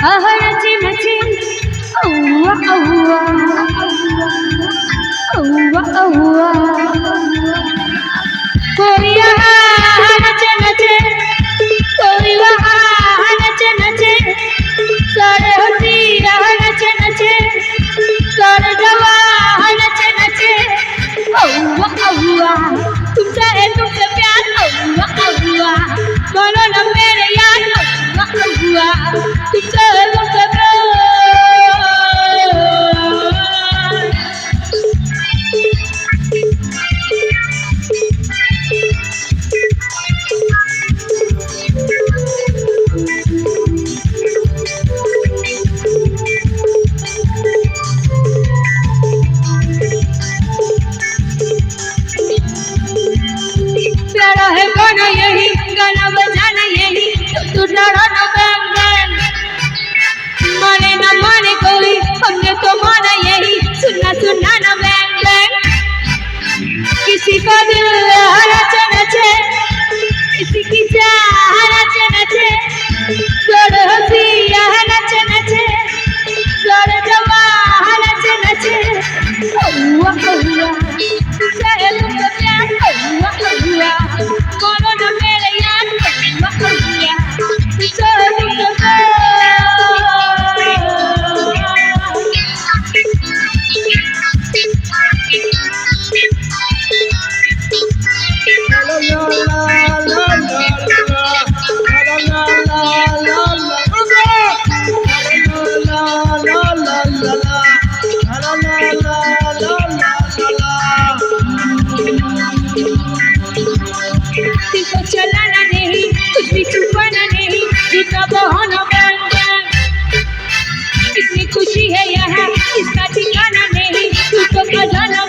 nache nache, oh oh कोई वहाँ nache nache, कोई वहाँ nache nache, सारे हसीना nache nache, सारे जवान nache nache, oh तुमसे है तुमसे प्यार, oh बोलो ना मेरे यार, oh तुमसे है तुमसे प्यार। प्यारा है गाना यही, गाना बजाना यही, तू डरा ना बैंग बैंग, माने ना माने कोई, हमने तो माना यही, सुनना सुनना ना बैंग बैंग। किसी का दिल नचे नचे, किसी की चाह नचे नचे, जोड़ हंसी यह नचे नचे, जोड़ जवान नचे नचे, तुमसे तुमसे प्यार, बोलो ना मेरे यार, तुमसे तुमसे प्यार। दिल को चलाना नहीं, कुछ भी छुपाना नहीं, झूठा बहाना बैंग बैंग। कितनी खुशी है यहाँ, इसका ठिकाना नहीं, तुझको खजाना